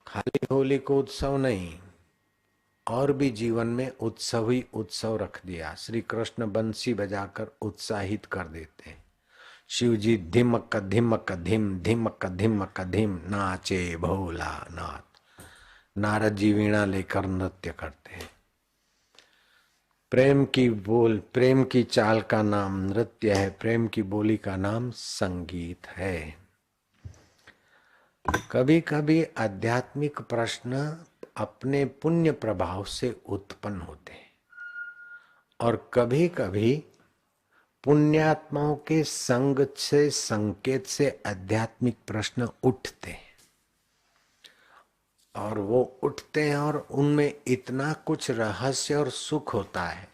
खाली होली को उत्सव नहीं, और भी जीवन में उत्सव ही उत्सव रख दिया। श्री कृष्ण बंसी बजाकर उत्साहित कर देते हैं। शिव जी धिमक धिमक धिम धिमक धिमक धिम नाचे भोला नाथ। नारद जी वीणा लेकर नृत्य करते हैं। प्रेम की बोल, प्रेम की चाल का नाम नृत्य है, प्रेम की बोली का नाम संगीत है। कभी कभी आध्यात्मिक प्रश्न अपने पुण्य प्रभाव से उत्पन्न होते हैं और कभी कभी पुण्यात्माओं के संग से, संकेत से आध्यात्मिक प्रश्न उठते हैं। और वो उठते हैं और उनमें इतना कुछ रहस्य और सुख होता है,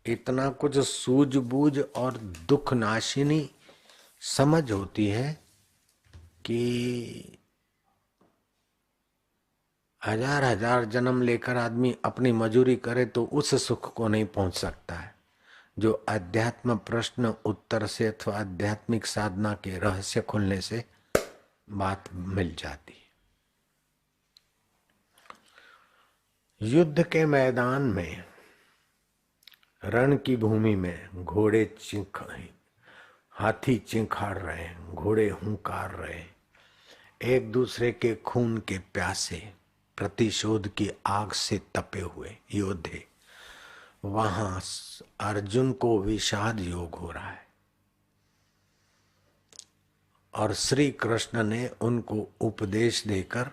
इतना कुछ सूझबूझ और दुख नाशिनी समझ होती है कि हजार हजार जन्म लेकर आदमी अपनी मजूरी करे तो उस सुख को नहीं पहुंच सकता है जो अध्यात्म प्रश्न उत्तर से अथवा आध्यात्मिक साधना के रहस्य खुलने से बात मिल जाती है। युद्ध के मैदान में, रण की भूमि में घोड़े हाथी चिंखाड़ रहे, घोड़े हुंकार रहे, एक दूसरे के खून के प्यासे, प्रतिशोध की आग से तपे हुए योद्धे। वहां अर्जुन को विषाद योग हो रहा है और श्री कृष्ण ने उनको उपदेश देकर,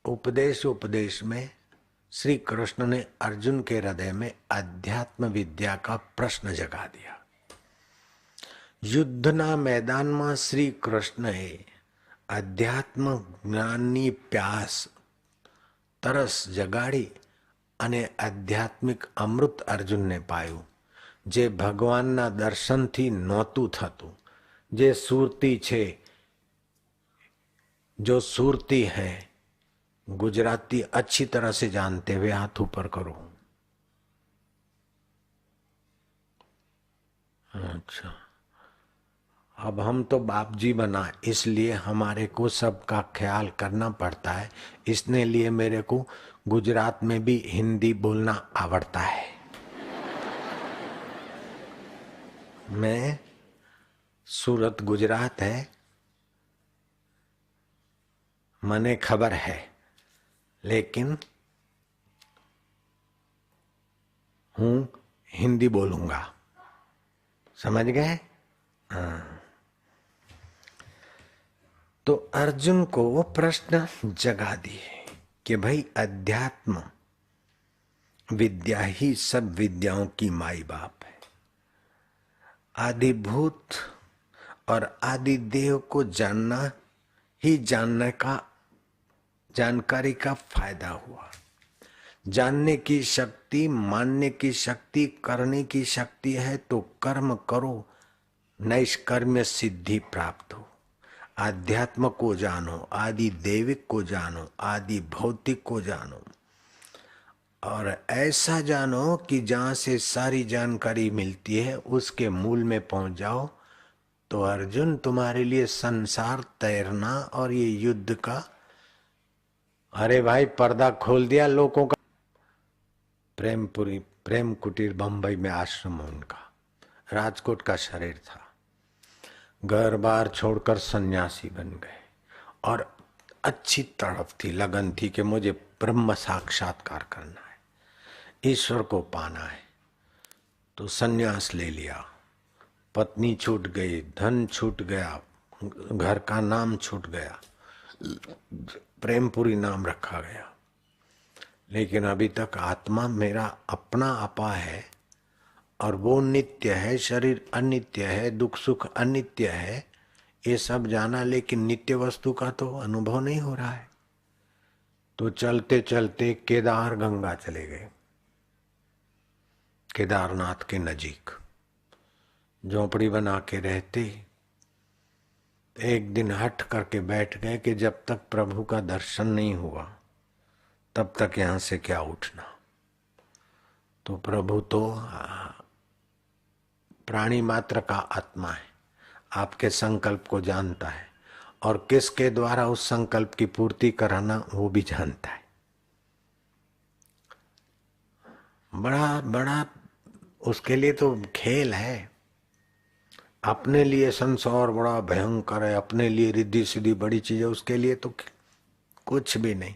उपदेश में श्री कृष्ण ने अर्जुन के हृदय में अध्यात्म विद्या का प्रश्न जगा दिया। युद्धना मैदान में श्री कृष्ण अध्यात्म ज्ञाननी प्यास तरस जगाड़ी અને આધ્યાત્મિક અમૃત અર્જુનને પાયું, જે ભગવાનના દર્શનથી નહોતું થતું। જે સુરતી છે, जो सुरती है, गुजराती अच्छी तरह से जानते हुए हाथ ऊपर करो। अच्छा, अब हम तो बाप जी बना, इसलिए हमारे को सबका ख्याल करना पड़ता है। इसने लिए मेरे को गुजरात में भी हिंदी बोलना आवड़ता है। मैं सूरत गुजरात है, मने खबर है, लेकिन हूं हिंदी बोलूंगा। समझ गए? हाँ। तो अर्जुन को वो प्रश्न जगा दिए कि भाई अध्यात्म विद्या ही सब विद्याओं की माई बाप है। आदिभूत और आदि देव को जानना ही जानकारी का फायदा हुआ। जानने की शक्ति, मानने की शक्ति, करने की शक्ति है तो कर्म करो, नैष्कर्म्य सिद्धि प्राप्त हो। आध्यात्म को जानो, आदि देविक को जानो, आदि भौतिक को जानो, और ऐसा जानो कि जहां से सारी जानकारी मिलती है उसके मूल में पहुंच जाओ। तो अर्जुन, तुम्हारे लिए संसार तैरना और ये युद्ध का, अरे भाई पर्दा खोल दिया लोगों का। प्रेमपुरी, प्रेम कुटीर बंबई में आश्रम उनका, राजकोट का शरीर था। घर बार छोड़कर सन्यासी बन गए और अच्छी तड़प थी, लगन थी कि मुझे ब्रह्म साक्षात्कार करना है, ईश्वर को पाना है। तो सन्यास ले लिया, पत्नी छूट गई, धन छूट गया, घर का नाम छूट गया, प्रेमपुरी नाम रखा गया, लेकिन अभी तक आत्मा मेरा अपना आपा है और वो नित्य है, शरीर अनित्य है, दुख सुख अनित्य है, ये सब जाना, लेकिन नित्य वस्तु का तो अनुभव नहीं हो रहा है। तो चलते चलते केदार गंगा चले गए, केदारनाथ के नजीक झोपड़ी बना के रहते। एक दिन हट करके बैठ गए कि जब तक प्रभु का दर्शन नहीं हुआ तब तक यहां से क्या उठना। तो प्रभु तो प्राणी मात्र का आत्मा है, आपके संकल्प को जानता है और किसके द्वारा उस संकल्प की पूर्ति कराना वो भी जानता है। बड़ा बड़ा उसके लिए तो खेल है। अपने लिए संसार बड़ा भयंकर है, अपने लिए रिद्धि सिद्धि बड़ी चीज है, उसके लिए तो कुछ भी नहीं।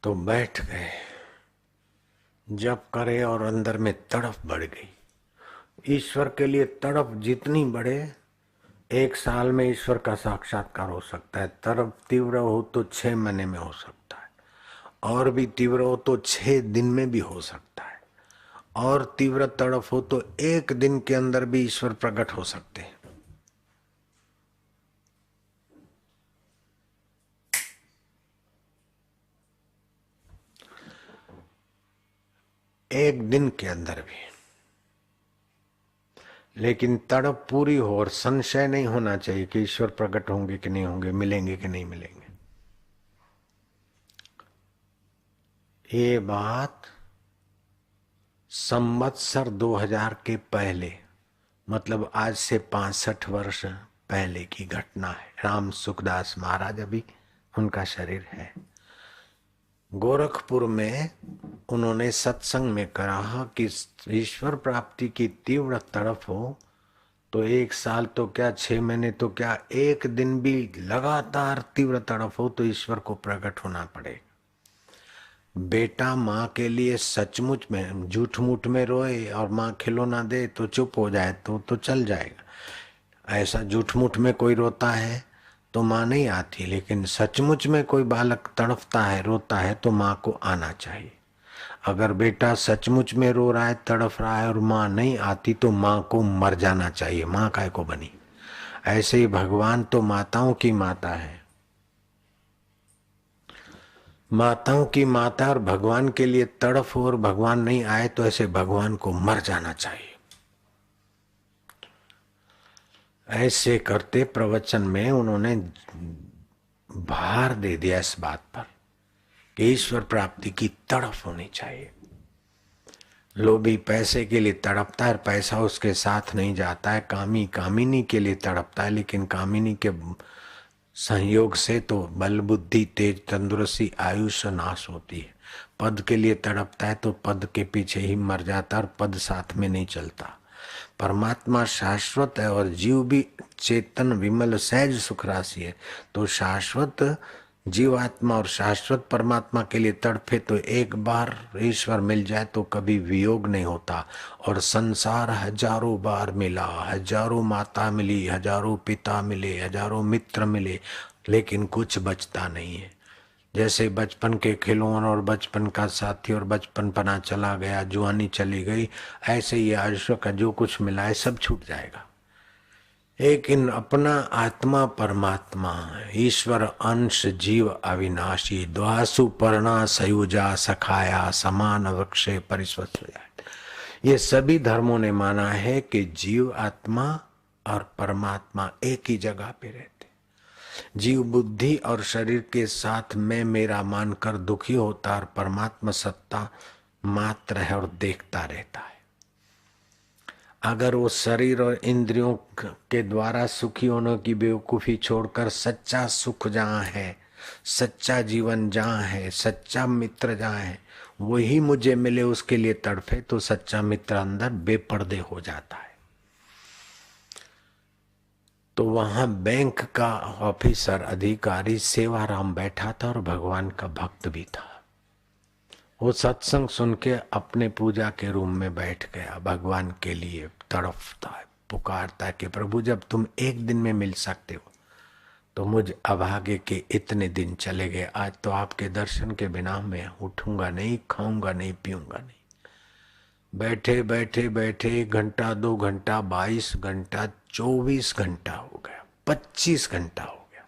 तो बैठ गए, जप करे और अंदर में तड़प बढ़ गई। ईश्वर के लिए तड़प जितनी बढ़े, 1 साल में ईश्वर का साक्षात्कार हो सकता है। तड़प तीव्र हो तो 6 महीने में हो सकता है, और भी तीव्र हो तो 6 दिन में भी हो सकता है, और तीव्र तड़प हो तो 1 दिन के अंदर भी ईश्वर प्रकट हो सकते हैं। एक दिन के अंदर भी, लेकिन तड़प पूरी हो और संशय नहीं होना चाहिए कि ईश्वर प्रकट होंगे कि नहीं होंगे, मिलेंगे कि नहीं मिलेंगे। ये बात संवत्सर 2000 के पहले, मतलब आज से 65 वर्ष पहले की घटना है। राम सुखदास महाराज अभी उनका शरीर है। गोरखपुर में उन्होंने सत्संग में कहा कि ईश्वर प्राप्ति की तीव्र तड़प हो तो 1 साल तो क्या, 6 महीने तो क्या, 1 दिन भी लगातार तीव्र तड़प हो तो ईश्वर को प्रकट होना पड़ेगा। बेटा माँ के लिए सचमुच में झूठ मूठ में रोए और माँ खिलौना दे तो चुप हो जाए तो चल जाएगा। ऐसा झूठ मूठ में कोई रोता है तो माँ नहीं आती, लेकिन सचमुच में कोई बालक तड़पता है, रोता है, तो माँ को आना चाहिए। अगर बेटा सचमुच में रो रहा है, तड़प रहा है और माँ नहीं आती तो माँ को मर जाना चाहिए। माँ काय को बनी। ऐसे ही भगवान तो माताओं की माता है, माताओं की माता, और भगवान के लिए तड़प हो और भगवान नहीं आए तो ऐसे भगवान को मर जाना चाहिए। ऐसे करते प्रवचन में उन्होंने भार दे दिया इस बात पर कि ईश्वर प्राप्ति की तड़प होनी चाहिए। लोभी पैसे के लिए तड़पता है, पैसा उसके साथ नहीं जाता है। कामी कामिनी के लिए तड़पता है, लेकिन कामिनी के संयोग से तो बल बुद्धि तेज तंदुरुस्ती आयुष नाश होती है। पद के लिए तड़पता है तो पद के पीछे ही मर जाता है और पद साथ में नहीं चलता। परमात्मा शाश्वत है और जीव भी चेतन विमल सहज सुख राशि है। तो शाश्वत जीवात्मा और शाश्वत परमात्मा के लिए तड़फे तो एक बार ईश्वर मिल जाए तो कभी वियोग नहीं होता। और संसार हजारों बार मिला, हजारों माता मिली, हजारों पिता मिले, हजारों मित्र मिले, लेकिन कुछ बचता नहीं है। जैसे बचपन के खिलौने और बचपन का साथी और बचपन पना चला गया, जुआनी चली गई, ऐसे ही आयुष्य का जो कुछ मिला है सब छूट जाएगा। लेकिन अपना आत्मा परमात्मा, ईश्वर अंश जीव अविनाशी, द्वासु पर्णा सयुजा सखाया समान वृक्षे परिस्वत्सया, ये सभी धर्मों ने माना है कि जीव आत्मा और परमात्मा एक ही जगह पे रहते। जीव बुद्धि और शरीर के साथ मैं मेरा मानकर दुखी होता और परमात्मा सत्ता मात्र है और देखता रहता है। अगर वो शरीर और इंद्रियों के द्वारा सुखी होने की बेवकूफी छोड़कर सच्चा सुख जहाँ है, सच्चा जीवन जहाँ है, सच्चा मित्र जहाँ है, वही मुझे मिले उसके लिए तड़फे तो सच्चा मित्र अंदर बेपर्दे हो जाता है। तो वहां बैंक का ऑफिसर अधिकारी सेवाराम बैठा था और भगवान का भक्त भी था। वो सत्संग सुन के अपने पूजा के रूम में बैठ गया, भगवान के लिए तड़पता है, पुकारता है कि प्रभु जब तुम एक दिन में मिल सकते हो तो मुझ अभागे के इतने दिन चले गए, आज तो आपके दर्शन के बिना मैं उठूंगा नहीं, खाऊंगा नहीं, पीऊंगा नहीं। बैठे बैठे बैठे 1 घंटा 2 घंटा 22 घंटा 24 घंटा हो गया, 25 घंटा हो गया।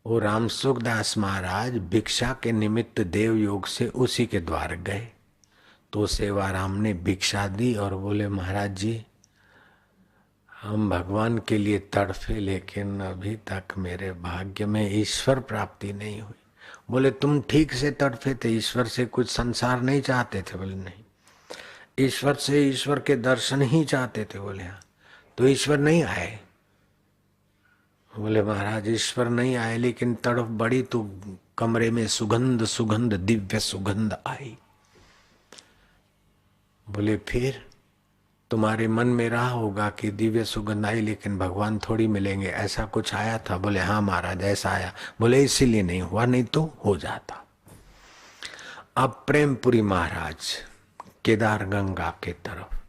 वो रामसुखदास महाराज भिक्षा के निमित्त देव योग से उसी के द्वार गए तो सेवाराम ने भिक्षा दी और बोले महाराज जी हम भगवान के लिए तड़फे लेकिन अभी तक मेरे भाग्य में ईश्वर प्राप्ति नहीं हुई। बोले तुम ठीक से तड़फे थे, ईश्वर से कुछ संसार नहीं चाहते थे? बोले नहीं, ईश्वर से ईश्वर के दर्शन ही चाहते थे। बोले हाँ, तो ईश्वर नहीं आए? बोले महाराज ईश्वर नहीं आए लेकिन तड़फ बड़ी तो कमरे में सुगंध सुगंध दिव्य सुगंध आई। बोले फिर तुम्हारे मन में रहा होगा कि दिव्य सुगंध आई लेकिन भगवान थोड़ी मिलेंगे, ऐसा कुछ आया था? बोले हाँ महाराज ऐसा आया। बोले इसीलिए नहीं हुआ, नहीं तो हो जाता। अब प्रेमपुरी महाराज केदार गंगा के तरफ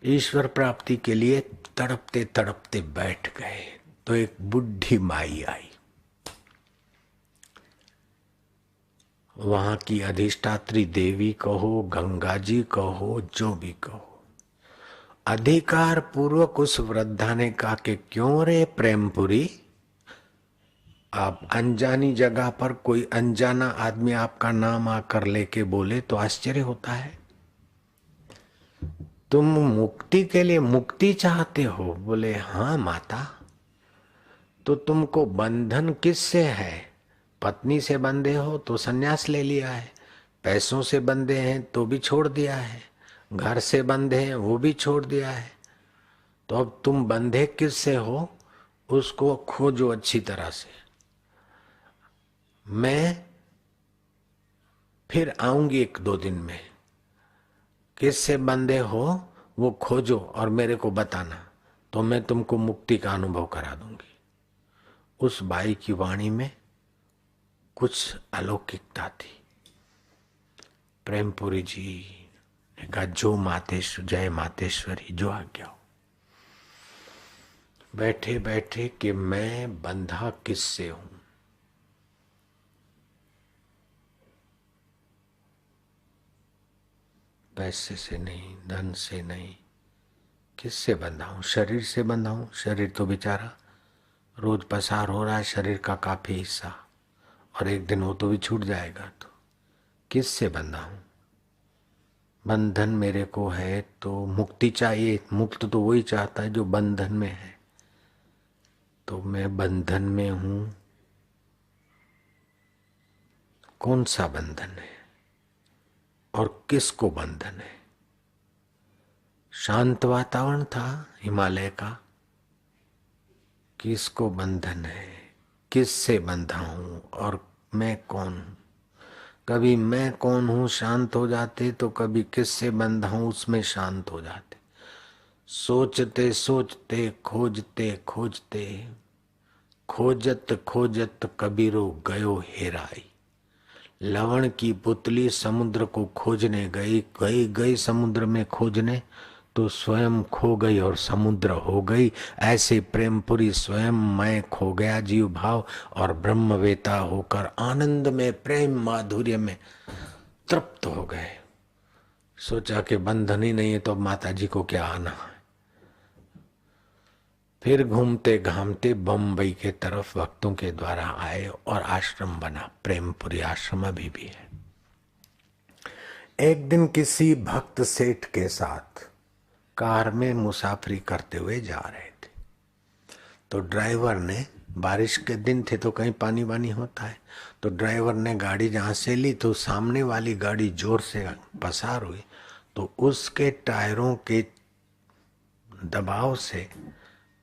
ईश्वर प्राप्ति के लिए तड़पते तड़पते बैठ गए तो एक बुढ़ी माई आई। वहां की अधिष्ठात्री देवी कहो, गंगा जी कहो, जो भी कहो, अधिकार पूर्वक उस वृद्धा ने कहा कि क्यों रे प्रेमपुरी, आप अनजानी जगह पर कोई अनजाना आदमी आपका नाम आकर लेके बोले तो आश्चर्य होता है। तुम मुक्ति के लिए मुक्ति चाहते हो? बोले हाँ माता। तो तुमको बंधन किससे है? पत्नी से बंधे हो तो सन्यास ले लिया है, पैसों से बंधे हैं तो भी छोड़ दिया है, घर से बंधे हैं वो भी छोड़ दिया है, तो अब तुम बंधे किससे हो उसको खोजो अच्छी तरह से। मैं फिर आऊंगी 1-2 दिन में, किससे बंधे हो वो खोजो और मेरे को बताना तो मैं तुमको मुक्ति का अनुभव करा दूंगी। उस बाई की वाणी में कुछ अलौकिकता थी। प्रेमपुरी जी ने कहा जो मातेश्वर, जय मातेश्वरी, जो आज्ञा हो। बैठे बैठे कि मैं बंधा किससे हूं? पैसे से नहीं, धन से नहीं, किससे बंधा हूं? शरीर से बंधा हूं। शरीर तो बेचारा रोज पसार हो रहा है, शरीर का काफी हिस्सा, और एक दिन वो तो भी छूट जाएगा। तो किससे बंधा हूं? बंधन मेरे को है तो मुक्ति चाहिए। मुक्त तो वही चाहता है जो बंधन में है। तो मैं बंधन में हूं। कौन सा बंधन है और किसको बंधन है? शांत वातावरण था हिमालय का, किसको बंधन है? किससे बंधा हूं और मैं कौन हूं? कभी मैं कौन हूं शांत हो जाते तो कभी किससे बंधा हूं उसमें शांत हो जाते। सोचते सोचते खोजते खोजते खोजत खोजत कबीरो गयो हेराई। लवण की पुतली समुद्र को खोजने गई, गई गई समुद्र में खोजने तो स्वयं खो गई और समुद्र हो गई। ऐसे प्रेमपुरी स्वयं मैं खो गया जीव भाव और ब्रह्मवेता होकर आनंद में प्रेम माधुर्य में तृप्त हो गए। सोचा कि बंधन ही नहीं है तो माता जी को क्या आना है। फिर घूमते घामते बम्बई के तरफ भक्तों के द्वारा आए और आश्रम बना, प्रेमपुरी आश्रम अभी भी है। एक दिन किसी भक्त सेठ के साथ कार में मुसाफरी करते हुए जा रहे थे तो ड्राइवर ने, बारिश के दिन थे तो कहीं पानी वानी होता है, तो ड्राइवर ने गाड़ी जहां से ली तो सामने वाली गाड़ी जोर से पसार हुई तो उसके टायरों के दबाव से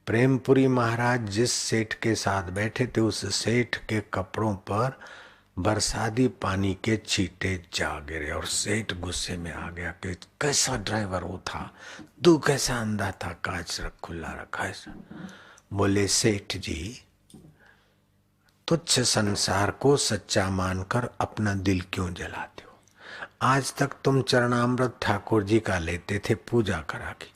प्रेमपुरी महाराज जिस सेठ के साथ बैठे थे उस सेठ के कपड़ों पर बरसाती पानी के छींटे जा गिरे और सेठ गुस्से में आ गया कि कैसा ड्राइवर वो था, तू कैसा अंधा था, कांच खुला रखा है। बोले सेठ जी तुच्छ संसार को सच्चा मानकर अपना दिल क्यों जलाते हो? आज तक तुम चरणामृत ठाकुर जी का लेते थे पूजा करा के,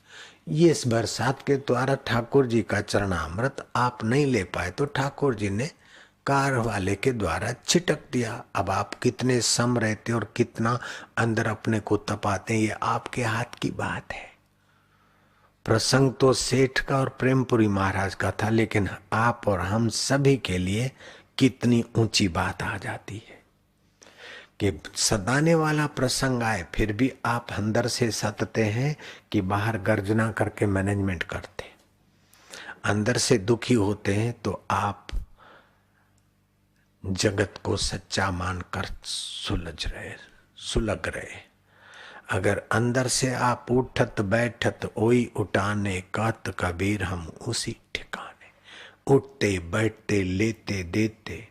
ये इस बरसात के द्वारा ठाकुर जी का चरणामृत आप नहीं ले पाए तो ठाकुर जी ने कार वाले के द्वारा छिटक दिया। अब आप कितने सम रहते और कितना अंदर अपने को तपाते, ये आपके हाथ की बात है। प्रसंग तो सेठ का और प्रेमपुरी महाराज का था, लेकिन आप और हम सभी के लिए कितनी ऊंची बात आ जाती है कि सताने वाला प्रसंग आए फिर भी आप अंदर से सतते हैं कि बाहर गर्जना करके मैनेजमेंट करते। अंदर से दुखी होते हैं तो आप जगत को सच्चा मानकर सुलग रहे। अगर अंदर से आप उठत बैठत ओई उठाने कहत कबीर हम उसी ठिकाने, उठते बैठते लेते देते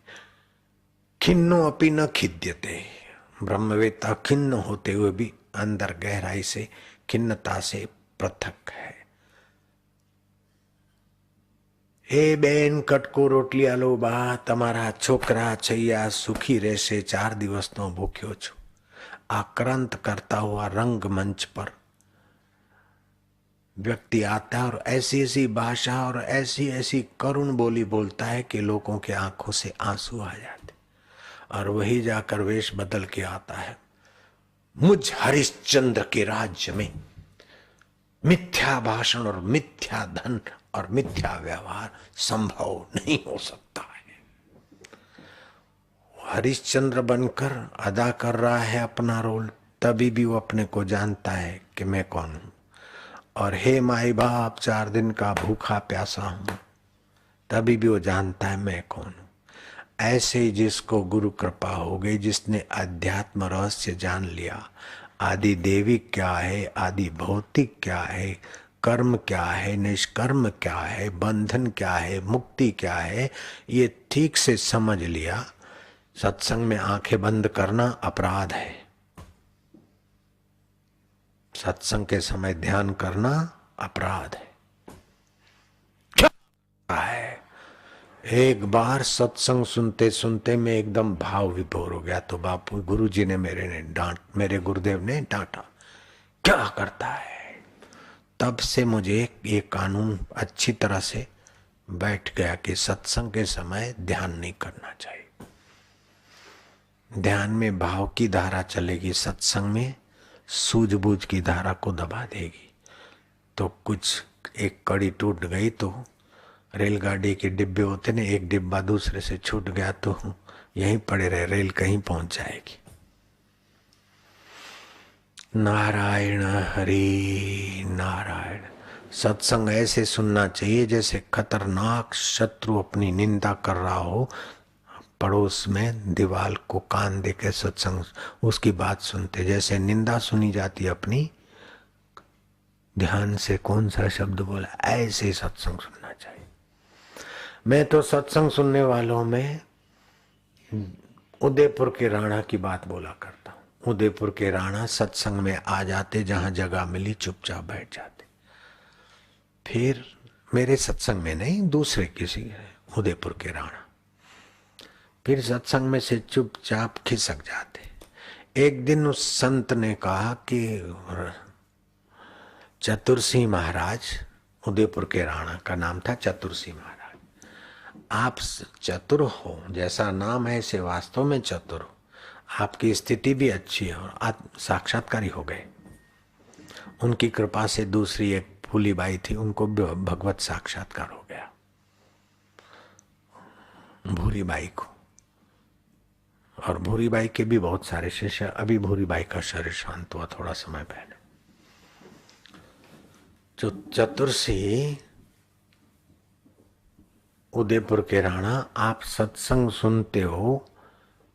खिन्नो अपि न खिद्यते। ब्रह्मवेत्ता खिन्न होते हुए भी अंदर गहराई से खिन्नता से पृथक है। ए बेन कटको रोटली आलो बा, तमारा छोकरा छैया सुखी રહેશે, 4 દિવસનો ભૂખ્યો છું। आक्रांत करता हुआ रंग मंच पर व्यक्ति आता है और ऐसी ऐसी भाषा और ऐसी ऐसी करुण बोली बोलता है कि लोगों के आंखों से आंसू आ जाते, और वही जाकर वेश बदल के आता है। मुझ हरिश्चंद्र के राज्य में मिथ्या भाषण और मिथ्या धन और मिथ्या व्यवहार संभव नहीं हो सकता है। हरिश्चंद्र बनकर अदा कर रहा है अपना रोल, तभी भी वो अपने को जानता है कि मैं कौन हूं। और हे माई बाप 4 दिन का भूखा प्यासा हूं, तभी भी वो जानता है मैं कौन हूं। ऐसे ही जिसको गुरु कृपा हो गई, जिसने अध्यात्म रहस्य जान लिया, आदि देवी क्या है, आदि भौतिक क्या है, कर्म क्या है, निष्कर्म क्या है, बंधन क्या है, मुक्ति क्या है, ये ठीक से समझ लिया। सत्संग में आंखें बंद करना अपराध है। सत्संग के समय ध्यान करना अपराध है। क्या है, एक बार सत्संग सुनते सुनते मैं एकदम भाव विभोर हो गया, तो बापू गुरुजी ने मेरे गुरुदेव ने डांटा, क्या करता है। तब से मुझे ये कानून अच्छी तरह से बैठ गया कि सत्संग के समय ध्यान नहीं करना चाहिए। ध्यान में भाव की धारा चलेगी, सत्संग में सूझबूझ की धारा को दबा देगी। तो कुछ एक कड़ी टूट गई तो रेलगाड़ी के डिब्बे होते ने, एक डिब्बा दूसरे से छूट गया तो यहीं पड़े रहे, रेल कहीं पहुंच जाएगी। नारायण हरि नारायण। सत्संग ऐसे सुनना चाहिए जैसे खतरनाक शत्रु अपनी निंदा कर रहा हो, पड़ोस में दीवार को कान दे के सत्संग उसकी बात सुनते। जैसे निंदा सुनी जाती अपनी, ध्यान से कौन सा शब्द बोला, ऐसे सत्संग सुनना चाहिए। मैं तो सत्संग सुनने वालों में उदयपुर के राणा की बात बोला करता हूँ। उदयपुर के राणा सत्संग में आ जाते, जहां जगह मिली चुपचाप बैठ जाते। फिर मेरे सत्संग में नहीं, दूसरे किसी उदयपुर के राणा फिर सत्संग में से चुपचाप खिसक जाते। एक दिन उस संत ने कहा कि चतुर सिंह महाराज, उदयपुर के राणा का नाम था चतुर सिंह महाराज, आप चतुर हो, जैसा नाम है ऐसे वास्तव में चतुर हो, आपकी स्थिति भी अच्छी है और आप साक्षात्कारी हो गए। उनकी कृपा से दूसरी एक फूलीबाई थी, उनको भगवत साक्षात्कार हो गया, भूरीबाई को। और भूरीबाई के भी बहुत सारे शिष्य। अभी भूरीबाई का शरीर शांत हुआ थोड़ा समय पहले। जो चतुर सिंह उदयपुर के राणा, आप सत्संग सुनते हो,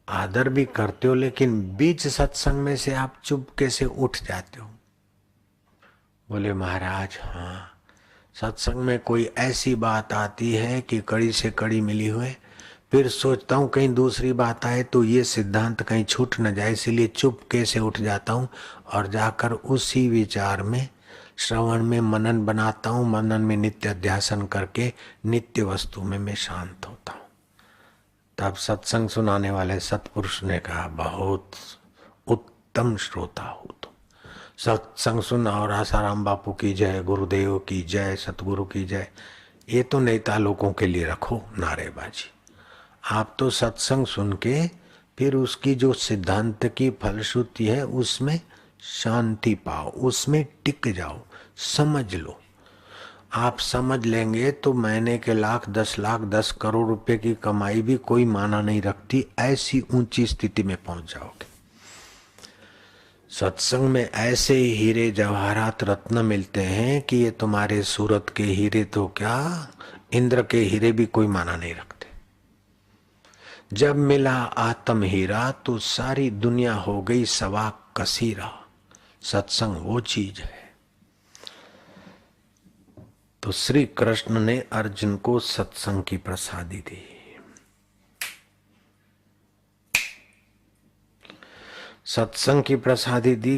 आदर भी करते हो, लेकिन बीच सत्संग में से आप चुपके से उठ जाते हो। बोले महाराज हाँ, सत्संग में कोई ऐसी बात आती है कि कड़ी से कड़ी मिली हुए, फिर सोचता हूँ कहीं दूसरी बात आए तो ये सिद्धांत कहीं छूट न जाए, इसलिए चुपके से उठ जाता हूँ और जाकर उसी विचार में श्रवण में मनन बनाता हूँ। मनन में नित्य अध्यासन करके नित्य वस्तु में मैं शांत होता हूँ। तब सत्संग सुनाने वाले सत्पुरुष ने कहा, बहुत उत्तम श्रोता हो तो सत्संग सुन और आसाराम बापू की जय, गुरुदेव की जय, सतगुरु की जय, ये तो नेता लोगों के लिए रखो नारेबाजी। आप तो सत्संग सुन के फिर उसकी जो सिद्धांत की फलश्रुति है उसमें शांति पाओ, उसमें टिक जाओ, समझ लो। आप समझ लेंगे तो महीने के लाख, 10 लाख, 10 करोड़ रुपए की कमाई भी कोई माना नहीं रखती, ऐसी ऊंची स्थिति में पहुंच जाओगे। सत्संग में ऐसे हीरे जवाहरात रत्न मिलते हैं कि ये तुम्हारे सूरत के हीरे तो क्या, इंद्र के हीरे भी कोई माना नहीं रखते। जब मिला आत्म हीरा तो सारी दुनिया हो गई सवा कसीरा। सत्संग वो चीज है। तो श्री कृष्ण ने अर्जुन को सत्संग की प्रसादी दी। सत्संग की प्रसादी दी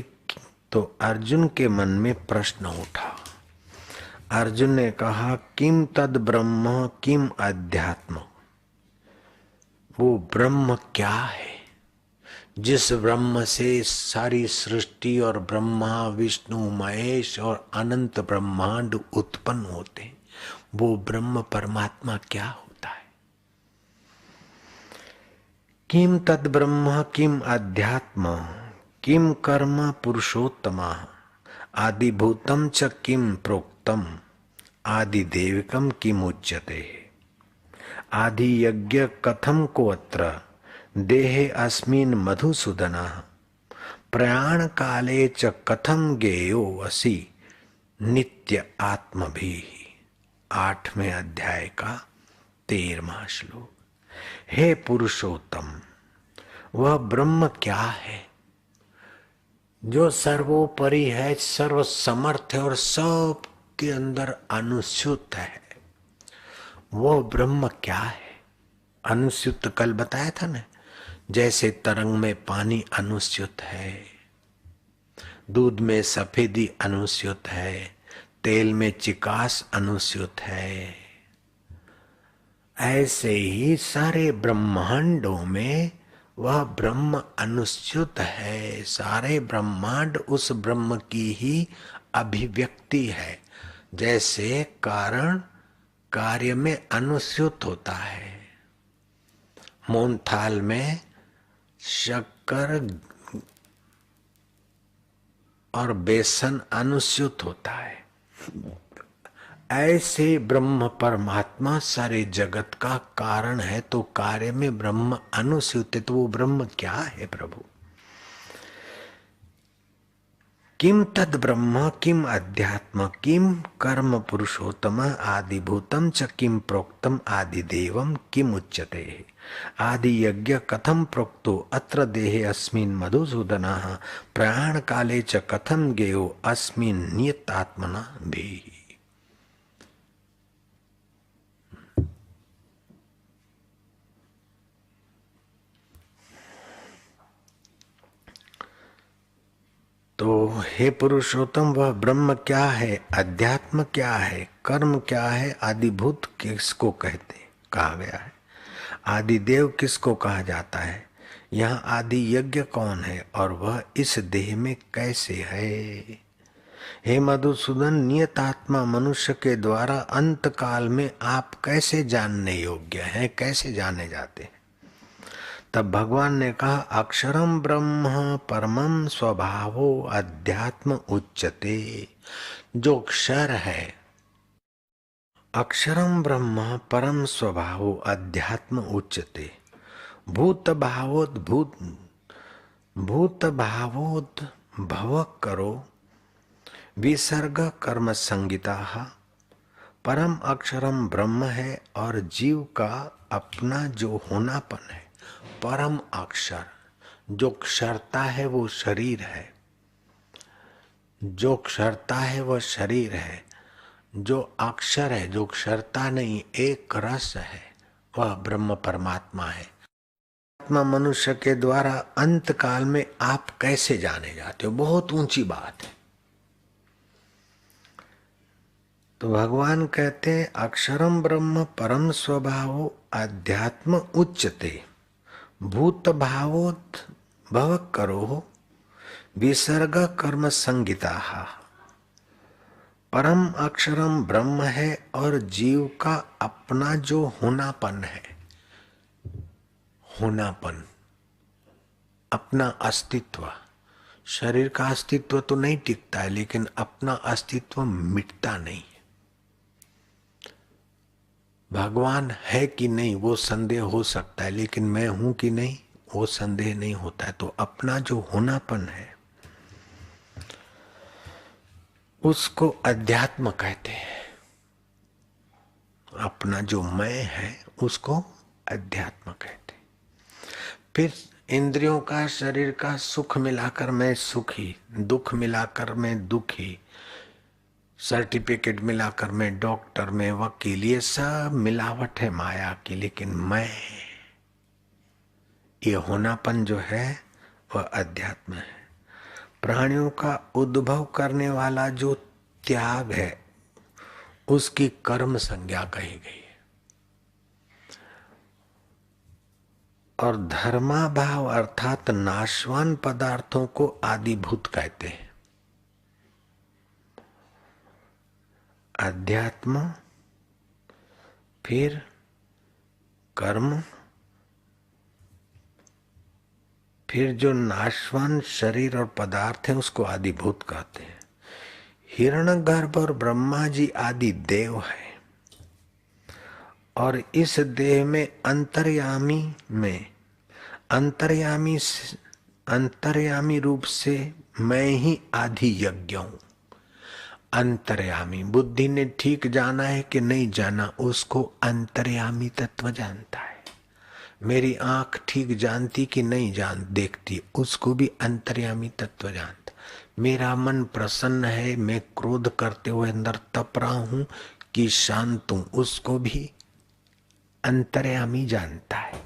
तो अर्जुन के मन में प्रश्न उठा। अर्जुन ने कहा किम तद ब्रह्म किम अध्यात्म, वो ब्रह्म क्या है जिस ब्रह्म से सारी सृष्टि और ब्रह्मा विष्णु महेश और अनंत ब्रह्मांड उत्पन्न होते हैं, वो ब्रह्म परमात्मा क्या होता है। किम तद ब्रह्म किम अध्यात्म किम कर्म पुरुषोत्तमा आदिभूतम च किम प्रोक्तम आदिदेवकम किम उच्यते आदि यज्ञ कथम को अत्र देहे अस्मिन् मधुसूदना प्रयाण काले च कथम गेयो असि नित्य आत्म भी। 8वें अध्याय का 13वां श्लोक। हे पुरुषोत्तम, वह ब्रह्म क्या है जो सर्वोपरि है, सर्व समर्थ है और सब के अंदर अनुस्यूत है। वो ब्रह्म क्या है? अनुस्यूत कल बताया था ना, जैसे तरंग में पानी अनुस्यूत है, दूध में सफेदी अनुस्यूत है, तेल में चिकास अनुस्यूत है, ऐसे ही सारे ब्रह्मांडों में वह ब्रह्म अनुस्यूत है। सारे ब्रह्मांड उस ब्रह्म की ही अभिव्यक्ति है। जैसे कारण कार्य में अनुस्यूत होता है, मोहनथाल में शक्कर और बेसन अनुस्यूत होता है, ऐसे ब्रह्म परमात्मा सारे जगत का कारण है। तो कार्य में ब्रह्म अनुस्यूत है, तो वो ब्रह्म क्या है प्रभु? किम तद ब्रह्म किम अध्यात्म किम कर्म पुरुषोत्तम आदिभूतम च किम प्रोक्तम आदिदेवम किम उच्यते आदि यज्ञ कथम प्रोक्तो अत्र देहे अस्मिन् मधुसूदनः प्रयाण काले च कथम गेयो अस्मिन् नियतात्मना भी। तो हे पुरुषोत्तम, वह ब्रह्म क्या है, अध्यात्म क्या है, कर्म क्या है, आदिभूत किसको कहते कहा गया है, आदिदेव किसको कहा जाता है, यहाँ आदि यज्ञ कौन है और वह इस देह में कैसे है। हे मधुसूदन, नियतात्मा मनुष्य के द्वारा अंत काल में आप कैसे जानने योग्य हैं, कैसे जाने जाते हैं। तब भगवान ने कहा अक्षरम ब्रह्म परमं स्वभावो अध्यात्म उच्यते। जो क्षर है, अक्षरम ब्रह्म परम स्वभावो अध्यात्म उच्यते। भूत भावोद भव करो विसर्ग कर्म संगीता। परम अक्षरम ब्रह्म है और जीव का अपना जो होनापन है। परम अक्षर, जो क्षरता है वो शरीर है, जो क्षरता है वह शरीर है। जो अक्षर है, जो क्षरता नहीं, एक रस है, वह ब्रह्म परमात्मा है। आत्मा मनुष्य के द्वारा अंत काल में आप कैसे जाने जाते हो, बहुत ऊंची बात है। तो भगवान कहते हैं अक्षरम ब्रह्म परम स्वभावो अध्यात्म उच्यते। भूत भावोत भव करो विसर्ग कर्म संगीता। परम अक्षरम ब्रह्म है और जीव का अपना जो होनापन है, होनापन, अपना अस्तित्व। शरीर का अस्तित्व तो नहीं टिकता है, लेकिन अपना अस्तित्व मिटता नहीं। भगवान है कि नहीं वो संदेह हो सकता है, लेकिन मैं हूं कि नहीं वो संदेह नहीं होता है। तो अपना जो होनापन है उसको अध्यात्म कहते हैं। अपना जो मैं है उसको अध्यात्म कहते हैं। फिर इंद्रियों का, शरीर का सुख मिलाकर मैं सुखी, दुख मिलाकर मैं दुखी, सर्टिफिकेट मिलाकर मैं डॉक्टर, में वकील, ये सब मिलावट है माया की। लेकिन मैं, ये होनापन जो है वह अध्यात्म है। प्राणियों का उद्भव करने वाला जो त्याग है उसकी कर्म संज्ञा कही गई है। और धर्माभाव अर्थात नाशवान पदार्थों को आदिभूत कहते हैं। अध्यात्म, फिर कर्म, फिर जो नाशवान शरीर और पदार्थ है उसको आदिभूत कहते हैं। हिरण्यगर्भ और ब्रह्मा जी आदि देव है, और इस देह में अंतर्यामी रूप से मैं ही आदि यज्ञ हूं। अंतर्यामी, बुद्धि ने ठीक जाना है कि नहीं जाना उसको अंतर्यामी तत्व जानता है। मेरी आंख ठीक जानती कि नहीं जान देखती उसको भी अंतर्यामी तत्व जानता। मेरा मन प्रसन्न है, मैं क्रोध करते हुए अंदर तप रहा हूं कि शांत हूं, उसको भी अंतर्यामी जानता है।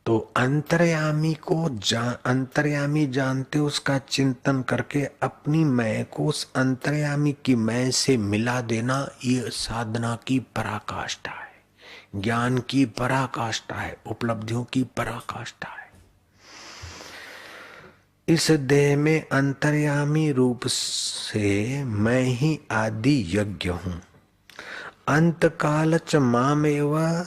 तो अंतर्यामी जानते उसका चिंतन करके अपनी मैं को उस अंतर्यामी की मैं से मिला देना, ये साधना की पराकाष्ठा है, ज्ञान की पराकाष्ठा है, उपलब्धियों की पराकाष्ठा है। इस देह में अंतर्यामी रूप से मैं ही आदि यज्ञ हूं। अंत काल च मामेव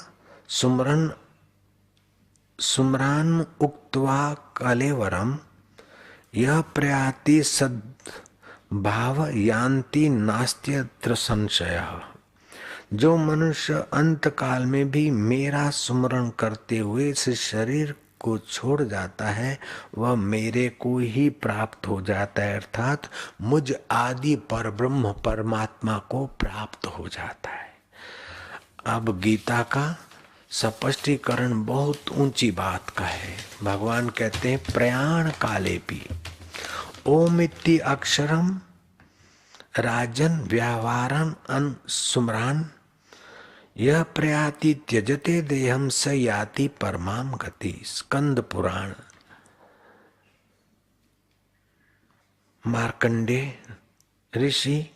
सुमरान उक्त्वा कलेवरम यह प्रयाति सद्भाव यान्ति नास्त्यत्र संशय। जो मनुष्य अंत काल में भी मेरा सुमरण करते हुए इस शरीर को छोड़ जाता है वह मेरे को ही प्राप्त हो जाता है, अर्थात मुझ आदि पर ब्रह्म परमात्मा को प्राप्त हो जाता है। अब गीता का स्पष्टीकरण बहुत ऊंची बात का है। भगवान कहते हैं प्रयाण काले भी ओम इति अक्षरम राजन व्यवहारन अन सुमरान यह प्रयाति त्यजते देहम स याति परमाम गति। स्कंद पुराण। मार्कंडे ऋषि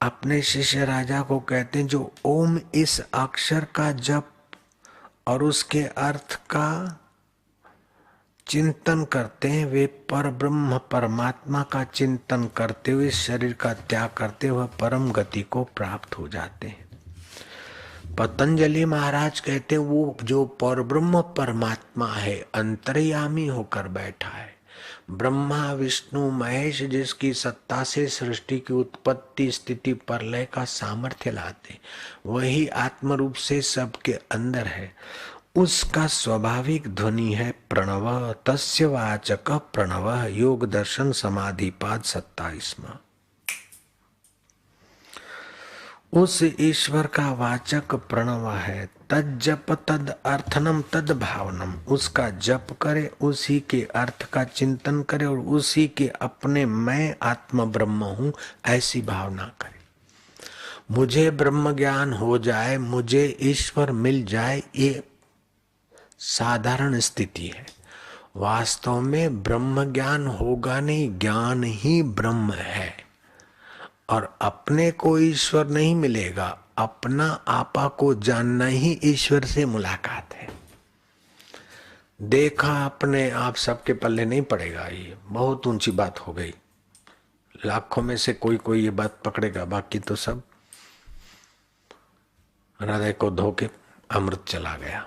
अपने शिष्य राजा को कहते हैं जो ओम इस अक्षर का जप और उसके अर्थ का चिंतन करते हैं, वे पर ब्रह्म परमात्मा का चिंतन करते हुए शरीर का त्याग करते हुए परम गति को प्राप्त हो जाते हैं। पतंजलि महाराज कहते हैं वो जो पर ब्रह्म परमात्मा है अंतर्यामी होकर बैठा है, ब्रह्मा विष्णु महेश जिसकी सत्ता से सृष्टि की उत्पत्ति स्थिति प्रलय का सामर्थ्य लाते, वही आत्म रूप से सबके अंदर है। उसका स्वाभाविक ध्वनि है प्रणव। तस्य वाचक प्रणव। योग दर्शन समाधिपाद 27वां। उस ईश्वर का वाचक प्रणव है। तद जप तद अर्थनम तद भावनम। उसका जप करे, उसी के अर्थ का चिंतन करे और उसी के अपने मैं आत्म ब्रह्म हूं ऐसी भावना करे। मुझे ब्रह्म ज्ञान हो जाए, मुझे ईश्वर मिल जाए, ये साधारण स्थिति है। वास्तव में ब्रह्म ज्ञान होगा नहीं, ज्ञान ही ब्रह्म है। और अपने को ईश्वर नहीं मिलेगा, अपना आपा को जानना ही ईश्वर से मुलाकात है। देखा अपने आप सबके पल्ले नहीं पड़ेगा, ये बहुत ऊंची बात हो गई। लाखों में से कोई कोई ये बात पकड़ेगा, बाकी तो सब हृदय को धो के अमृत चला गया।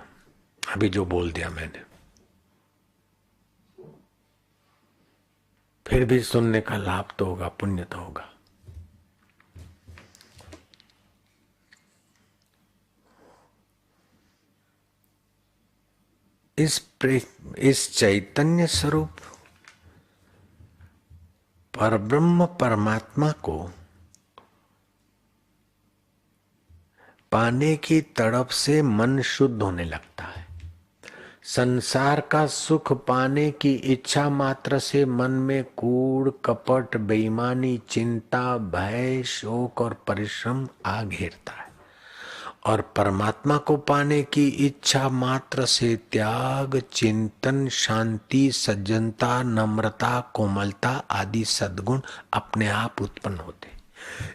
अभी जो बोल दिया मैंने, फिर भी सुनने का लाभ तो होगा, पुण्य तो होगा। इस चैतन्य स्वरूप परब्रह्म परमात्मा को पाने की तड़प से मन शुद्ध होने लगता है। संसार का सुख पाने की इच्छा मात्र से मन में कूड़ कपट, बेईमानी, चिंता, भय, शोक और परिश्रम आ घेरता है। और परमात्मा को पाने की इच्छा मात्र से त्याग, चिंतन, शांति, सज्जनता, नम्रता, कोमलता आदि सद्गुण अपने आप उत्पन्न होते।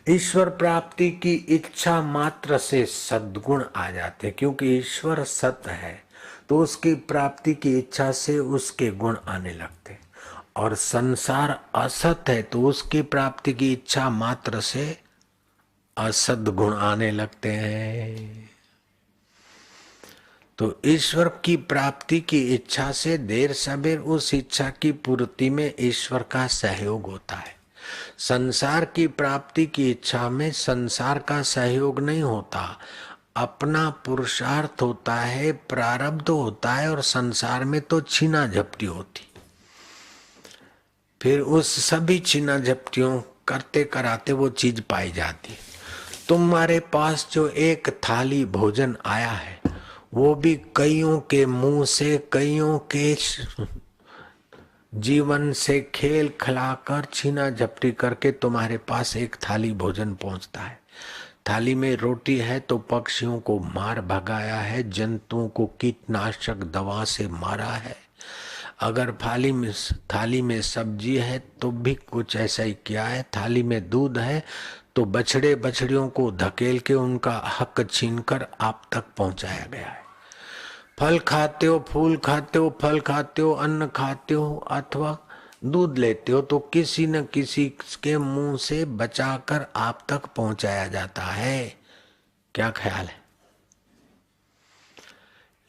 ईश्वर प्राप्ति की इच्छा मात्र से सद्गुण आ जाते, क्योंकि ईश्वर सत है तो उसकी प्राप्ति की इच्छा से उसके गुण आने लगते। और संसार असत है तो उसकी प्राप्ति की इच्छा मात्र से असद गुण आने लगते हैं। तो ईश्वर की प्राप्ति की इच्छा से देर सबेर उस इच्छा की पूर्ति में ईश्वर का सहयोग होता है। संसार की प्राप्ति की इच्छा में संसार का सहयोग नहीं होता, अपना पुरुषार्थ होता है, प्रारब्ध होता है। और संसार में तो छीना झपटी होती, फिर उस सभी छीना झपटियों करते कराते वो चीज पाई जाती। तुम्हारे पास जो एक थाली भोजन आया है वो भी कईयों के मुंह से, कईयों के जीवन से खेल खिलाकर, छीना झपटी करके तुम्हारे पास एक थाली भोजन पहुंचता है। थाली में रोटी है तो पक्षियों को मार भगाया है, जंतुओं को कीटनाशक दवा से मारा है। अगर थाली में सब्जी है तो भी कुछ ऐसा ही किया है। थाली में दूध है तो बछड़े बछड़ियों को धकेल के उनका हक छीनकर आप तक पहुंचाया गया है। फल खाते हो, फूल खाते हो, फल खाते हो, अन्न खाते हो अथवा दूध लेते हो तो किसी न किसी के मुंह से बचाकर आप तक पहुंचाया जाता है। क्या ख्याल है?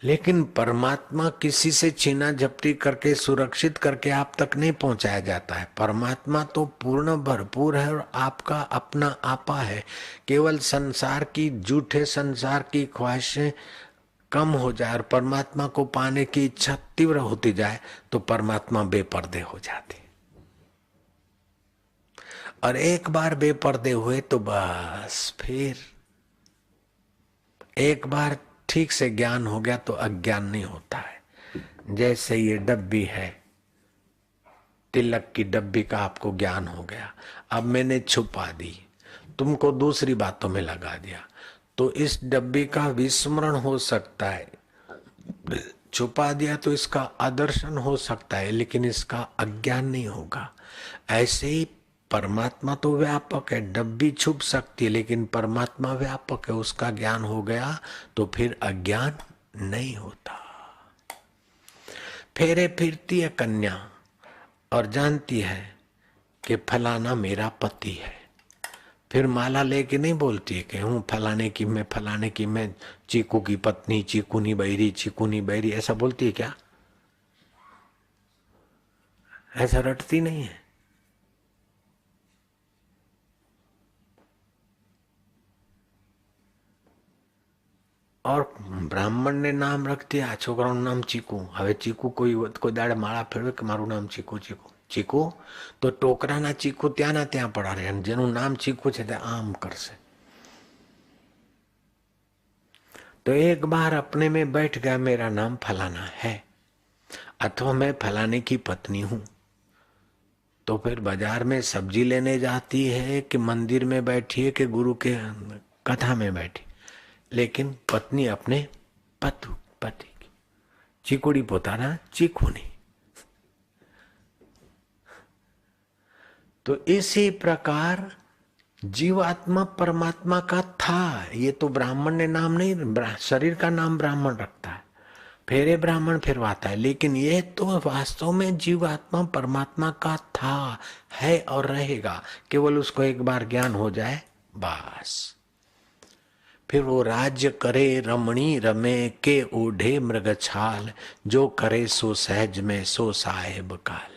लेकिन परमात्मा किसी से छीना झपटी करके सुरक्षित करके आप तक नहीं पहुंचाया जाता है। परमात्मा तो पूर्ण भरपूर है और आपका अपना आपा है। केवल संसार की, झूठे संसार की ख्वाहिशें कम हो जाए और परमात्मा को पाने की इच्छा तीव्र होती जाए तो परमात्मा बेपर्दे हो जाते। और एक बार बेपर्दे हुए तो बस फिर एक बार ठीक से ज्ञान हो गया तो अज्ञान नहीं होता है। जैसे ये डब्बी है, तिलक की डब्बी का आपको ज्ञान हो गया, अब मैंने छुपा दी, तुमको दूसरी बातों में लगा दिया तो इस डब्बी का विस्मरण हो सकता है। छुपा दिया तो इसका आदर्शन हो सकता है लेकिन इसका अज्ञान नहीं होगा। ऐसे ही परमात्मा तो व्यापक है, डब्बी छुप सकती है लेकिन परमात्मा व्यापक है, उसका ज्ञान हो गया तो फिर अज्ञान नहीं होता। फेरे फिरती है कन्या और जानती है कि फलाना मेरा पति है, फिर माला लेके नहीं बोलती है कि हूँ फलाने की, मैं फलाने की, मैं चीकू की पत्नी, चीकूनी बैरी, चीकूनी बैरी, ऐसा बोलती है क्या? ऐसा रटती नहीं है। और ब्राह्मण ने नाम रख दिया, छोकराનું નામ ચીકુ। હવે ચીકુ કોઈ દાડે માળા ફેરવે કે મારું નામ ચીકુ ચીકુ ચીકુ, તો ટોકરાના ચીકુ ત્યાંના ત્યાં પડા રહે અને જેનું નામ ચીકુ છે તે આમ કરશે। तो एक बार अपने में बैठ गया मेरा नाम फलाना है अथवा मैं फलाने की पत्नी हूं, तो फिर बाजार में सब्जी लेने जाती है कि मंदिर में बैठी है कि गुरु के कथा में बैठी, लेकिन पत्नी अपने पति की, चीकुड़ी पोताना चीकुनी। तो इसी प्रकार जीवात्मा परमात्मा का था। ये तो ब्राह्मण ने नाम नहीं, शरीर का नाम ब्राह्मण रखता है, फेरे ब्राह्मण फिरवाता है, लेकिन ये तो वास्तव में जीवात्मा परमात्मा का था, है और रहेगा। केवल उसको एक बार ज्ञान हो जाए बस। फिर वो राज्य करे रमणी रमे के ओढ़े मृग छाल, जो करे सो सहज में सो साहेब काल।